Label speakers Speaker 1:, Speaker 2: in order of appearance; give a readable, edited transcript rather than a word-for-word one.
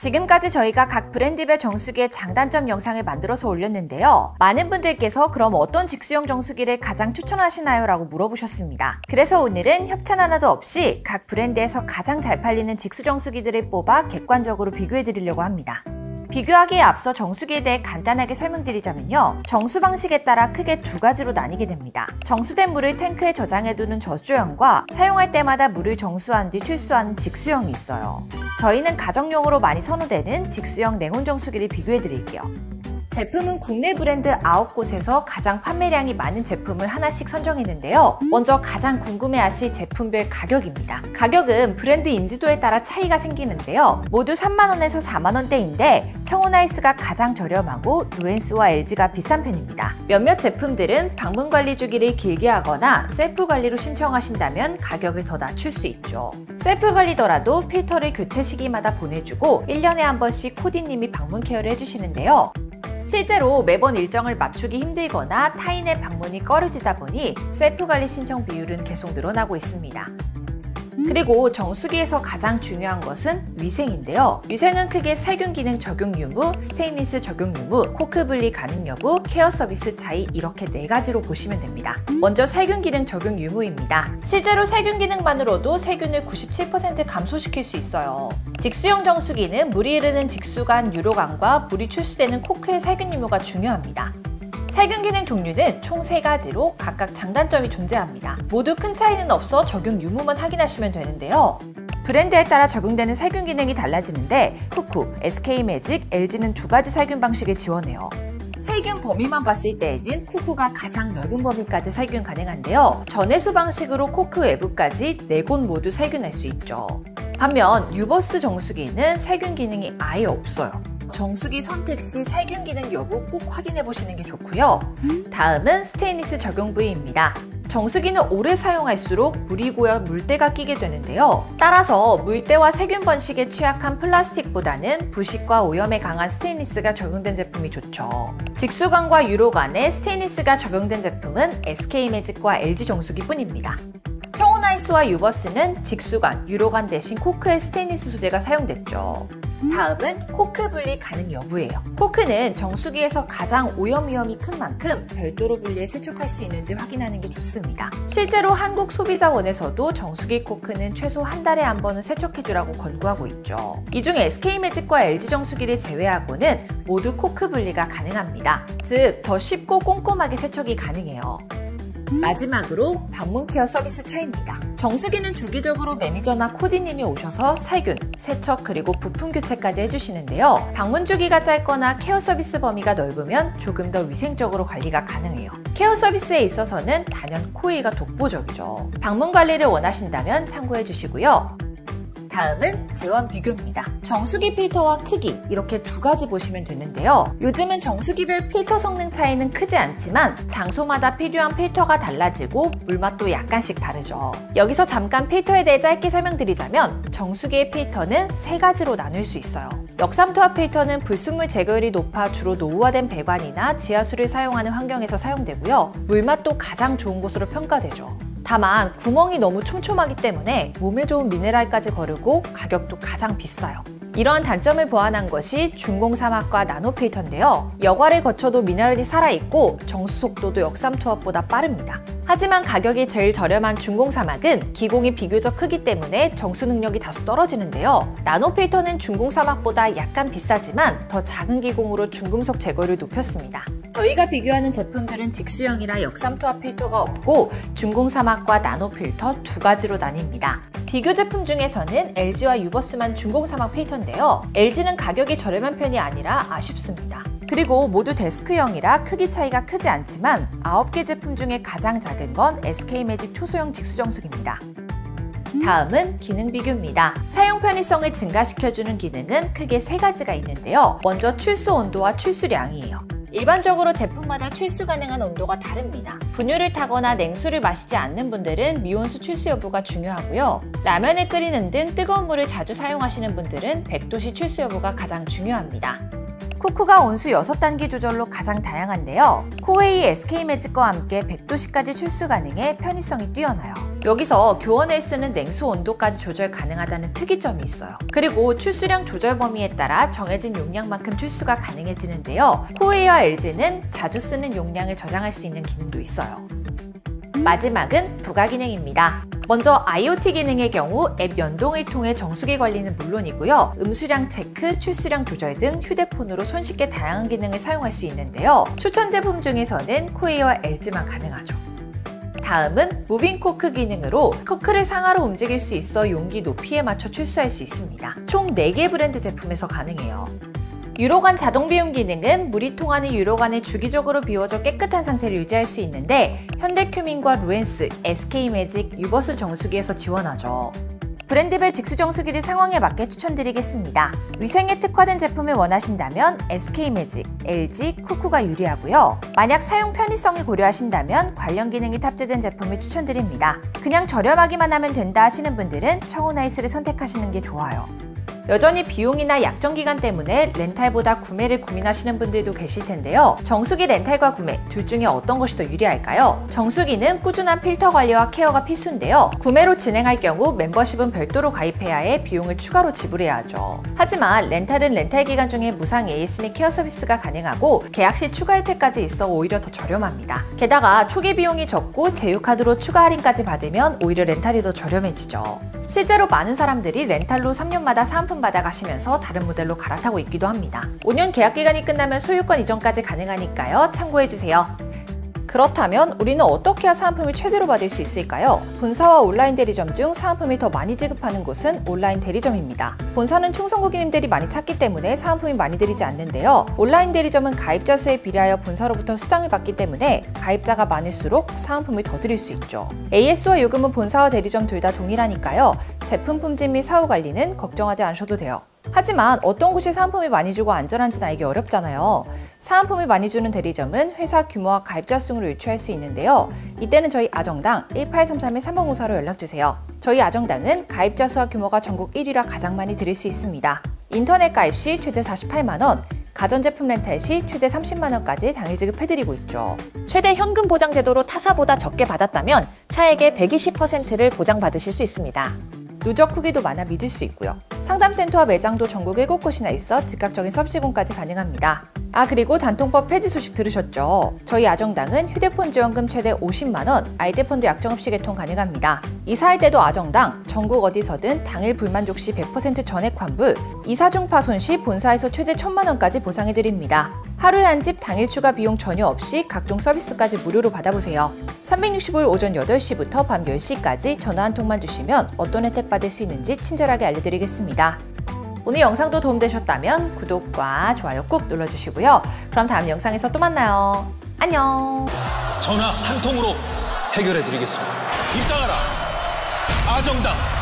Speaker 1: 지금까지 저희가 각 브랜드별 정수기의 장단점 영상을 만들어서 올렸는데요. 많은 분들께서 그럼 어떤 직수형 정수기를 가장 추천하시나요? 라고 물어보셨습니다. 그래서 오늘은 협찬 하나도 없이 각 브랜드에서 가장 잘 팔리는 직수 정수기들을 뽑아 객관적으로 비교해 드리려고 합니다. 비교하기에 앞서 정수기에 대해 간단하게 설명드리자면요. 정수 방식에 따라 크게 두 가지로 나뉘게 됩니다. 정수된 물을 탱크에 저장해두는 저수형과 사용할 때마다 물을 정수한 뒤 출수하는 직수형이 있어요. 저희는 가정용으로 많이 선호되는 직수형 냉온 정수기를 비교해 드릴게요. 제품은 국내 브랜드 9곳에서 가장 판매량이 많은 제품을 하나씩 선정했는데요. 먼저 가장 궁금해하실 제품별 가격입니다. 가격은 브랜드 인지도에 따라 차이가 생기는데요. 모두 3만원에서 4만원대인데 청온아이스가 가장 저렴하고 루엔스와 LG가 비싼 편입니다. 몇몇 제품들은 방문 관리 주기를 길게 하거나 셀프 관리로 신청하신다면 가격을 더 낮출 수 있죠. 셀프 관리더라도 필터를 교체 시기마다 보내주고 1년에 한 번씩 코디님이 방문 케어를 해주시는데요. 실제로 매번 일정을 맞추기 힘들거나 타인의 방문이 꺼려지다 보니 셀프 관리 신청 비율은 계속 늘어나고 있습니다. 그리고 정수기에서 가장 중요한 것은 위생인데요. 위생은 크게 살균 기능 적용 유무, 스테인리스 적용 유무, 코크 분리 가능 여부, 케어 서비스 차이 이렇게 4가지로 보시면 됩니다. 먼저 살균 기능 적용 유무입니다. 실제로 살균 기능만으로도 세균을 97% 감소시킬 수 있어요. 직수형 정수기는 물이 흐르는 직수관, 유로관과 물이 출수되는 코크의 살균 유무가 중요합니다. 살균 기능 종류는 총 3가지로 각각 장단점이 존재합니다. 모두 큰 차이는 없어 적용 유무만 확인하시면 되는데요. 브랜드에 따라 적용되는 살균 기능이 달라지는데 쿠쿠, SK매직, LG는 2가지 살균 방식을 지원해요. 살균 범위만 봤을 때에는 쿠쿠가 가장 넓은 범위까지 살균 가능한데요. 전해수 방식으로 코크 외부까지 4곳 모두 살균할 수 있죠. 반면 유버스 정수기는 살균 기능이 아예 없어요. 정수기 선택 시 살균 기능 여부 꼭 확인해 보시는 게 좋고요. 다음은 스테인리스 적용 부위입니다. 정수기는 오래 사용할수록 물이 고여 물때가 끼게 되는데요. 따라서 물때와 세균 번식에 취약한 플라스틱보다는 부식과 오염에 강한 스테인리스가 적용된 제품이 좋죠. 직수관과 유로관에 스테인리스가 적용된 제품은 SK매직과 LG 정수기 뿐입니다. 청온아이스와 유버스는 직수관, 유로관 대신 코크의 스테인리스 소재가 사용됐죠. 다음은 코크 분리 가능 여부예요. 코크는 정수기에서 가장 오염 위험이 큰 만큼 별도로 분리해 세척할 수 있는지 확인하는 게 좋습니다. 실제로 한국소비자원에서도 정수기 코크는 최소 한 달에 한 번은 세척해주라고 권고하고 있죠. 이 중 SK매직과 LG 정수기를 제외하고는 모두 코크 분리가 가능합니다. 즉, 더 쉽고 꼼꼼하게 세척이 가능해요. 마지막으로 방문 케어 서비스 차이입니다. 정수기는 주기적으로 매니저나 코디님이 오셔서 살균, 세척 그리고 부품 교체까지 해주시는데요. 방문 주기가 짧거나 케어 서비스 범위가 넓으면 조금 더 위생적으로 관리가 가능해요. 케어 서비스에 있어서는 단연 코일가 독보적이죠. 방문 관리를 원하신다면 참고해 주시고요. 다음은 제원 비교입니다. 정수기 필터와 크기 이렇게 2가지 보시면 되는데요. 요즘은 정수기별 필터 성능 차이는 크지 않지만 장소마다 필요한 필터가 달라지고 물맛도 약간씩 다르죠. 여기서 잠깐 필터에 대해 짧게 설명드리자면 정수기의 필터는 3가지로 나눌 수 있어요. 역삼투압 필터는 불순물 제거율이 높아 주로 노후화된 배관이나 지하수를 사용하는 환경에서 사용되고요. 물맛도 가장 좋은 곳으로 평가되죠. 다만 구멍이 너무 촘촘하기 때문에 몸에 좋은 미네랄까지 거르고 가격도 가장 비싸요. 이러한 단점을 보완한 것이 중공사막과 나노 필터인데요. 여과를 거쳐도 미네랄이 살아있고 정수 속도도 역삼투압보다 빠릅니다. 하지만 가격이 제일 저렴한 중공사막은 기공이 비교적 크기 때문에 정수 능력이 다소 떨어지는데요. 나노 필터는 중공사막보다 약간 비싸지만 더 작은 기공으로 중금속 제거율을 높였습니다. 저희가 비교하는 제품들은 직수형이라 역삼투압 필터가 없고 중공사막과 나노 필터 2가지로 나뉩니다. 비교 제품 중에서는 LG와 유버스만 중공사막 필터인데요. LG는 가격이 저렴한 편이 아니라 아쉽습니다. 그리고 모두 데스크형이라 크기 차이가 크지 않지만 9개 제품 중에 가장 작은 건 SK매직 초소형 직수정수기입니다. 다음은 기능 비교입니다. 사용 편의성을 증가시켜주는 기능은 크게 3가지가 있는데요. 먼저 출수 온도와 출수량이에요. 일반적으로 제품마다 출수 가능한 온도가 다릅니다. 분유를 타거나 냉수를 마시지 않는 분들은 미온수 출수 여부가 중요하고요. 라면을 끓이는 등 뜨거운 물을 자주 사용하시는 분들은 100도씨 출수 여부가 가장 중요합니다. 쿠쿠가 온수 6단계 조절로 가장 다양한데요. 코웨이 SK매직과 함께 100도씨까지 출수 가능해 편의성이 뛰어나요. 여기서 교원에 쓰는 냉수 온도까지 조절 가능하다는 특이점이 있어요. 그리고 출수량 조절 범위에 따라 정해진 용량만큼 출수가 가능해지는데요. 코웨이와 LG는 자주 쓰는 용량을 저장할 수 있는 기능도 있어요. 마지막은 부가 기능입니다. 먼저 IoT 기능의 경우 앱 연동을 통해 정수기 관리는 물론이고요. 음수량 체크, 출수량 조절 등 휴대폰으로 손쉽게 다양한 기능을 사용할 수 있는데요. 추천 제품 중에서는 코웨이와 LG만 가능하죠. 다음은 무빙 코크 기능으로 코크를 상하로 움직일 수 있어 용기 높이에 맞춰 출수할 수 있습니다. 총 4개 브랜드 제품에서 가능해요. 유로관 자동 비움 기능은 물이 통하는 유로관을 주기적으로 비워줘 깨끗한 상태를 유지할 수 있는데 현대큐민과 루엔스, SK매직, 유버스 정수기에서 지원하죠. 브랜드별 직수 정수기를 상황에 맞게 추천드리겠습니다. 위생에 특화된 제품을 원하신다면 SK매직, LG, 쿠쿠가 유리하고요. 만약 사용 편의성을 고려하신다면 관련 기능이 탑재된 제품을 추천드립니다. 그냥 저렴하기만 하면 된다 하시는 분들은 청호나이스를 선택하시는 게 좋아요. 여전히 비용이나 약정 기간 때문에 렌탈보다 구매를 고민하시는 분들도 계실 텐데요. 정수기 렌탈과 구매 둘 중에 어떤 것이 더 유리할까요? 정수기는 꾸준한 필터 관리와 케어가 필수인데요. 구매로 진행할 경우 멤버십은 별도로 가입해야 해 비용을 추가로 지불해야 하죠. 하지만 렌탈은 렌탈 기간 중에 무상 AS 및 케어 서비스가 가능하고 계약 시 추가 혜택까지 있어 오히려 더 저렴합니다. 게다가 초기 비용이 적고 제휴카드로 추가 할인까지 받으면 오히려 렌탈이 더 저렴해지죠. 실제로 많은 사람들이 렌탈로 3년마다 사은품 받아가시면서 다른 모델로 갈아타고 있기도 합니다. 5년 계약 기간이 끝나면 소유권 이전까지 가능하니까요. 참고해주세요. 그렇다면 우리는 어떻게 해야 사은품을 최대로 받을 수 있을까요? 본사와 온라인 대리점 중 사은품을 더 많이 지급하는 곳은 온라인 대리점입니다. 본사는 충성 고객님들이 많이 찾기 때문에 사은품이 많이 들이지 않는데요. 온라인 대리점은 가입자 수에 비례하여 본사로부터 수당을 받기 때문에 가입자가 많을수록 사은품을 더 드릴 수 있죠. AS와 요금은 본사와 대리점 둘 다 동일하니까요. 제품 품질 및 사후 관리는 걱정하지 않으셔도 돼요. 하지만 어떤 곳이 사은품을 많이 주고 안전한지는 알기 어렵잖아요. 사은품을 많이 주는 대리점은 회사 규모와 가입자 수를 유추할 수 있는데요. 이때는 저희 아정당 1833-3504로 연락주세요. 저희 아정당은 가입자 수와 규모가 전국 1위라 가장 많이 드릴 수 있습니다. 인터넷 가입 시 최대 48만원, 가전제품 렌탈 시 최대 30만원까지 당일 지급해드리고 있죠.
Speaker 2: 최대 현금 보장 제도로 타사보다 적게 받았다면 차액의 120%를 보장받으실 수 있습니다.
Speaker 1: 누적 후기도 많아 믿을 수 있고요. 상담센터와 매장도 전국 7곳이나 있어 즉각적인 서비스 제공까지 가능합니다. 그리고 단통법 폐지 소식 들으셨죠? 저희 아정당은 휴대폰 지원금 최대 50만원, 아이디펀드 약정 없이 개통 가능합니다. 이사할 때도 아정당, 전국 어디서든 당일 불만족 시 100% 전액 환불, 이사 중 파손 시 본사에서 최대 1000만원까지 보상해드립니다. 하루에 한 집 당일 추가 비용 전혀 없이 각종 서비스까지 무료로 받아보세요. 365일 오전 8시부터 밤 10시까지 전화 한 통만 주시면 어떤 혜택 받을 수 있는지 친절하게 알려드리겠습니다. 오늘 영상도 도움되셨다면 구독과 좋아요 꾹 눌러주시고요. 그럼 다음 영상에서 또 만나요. 안녕.
Speaker 3: 전화 한 통으로 해결해 드리겠습니다. 입당하라. 아정당.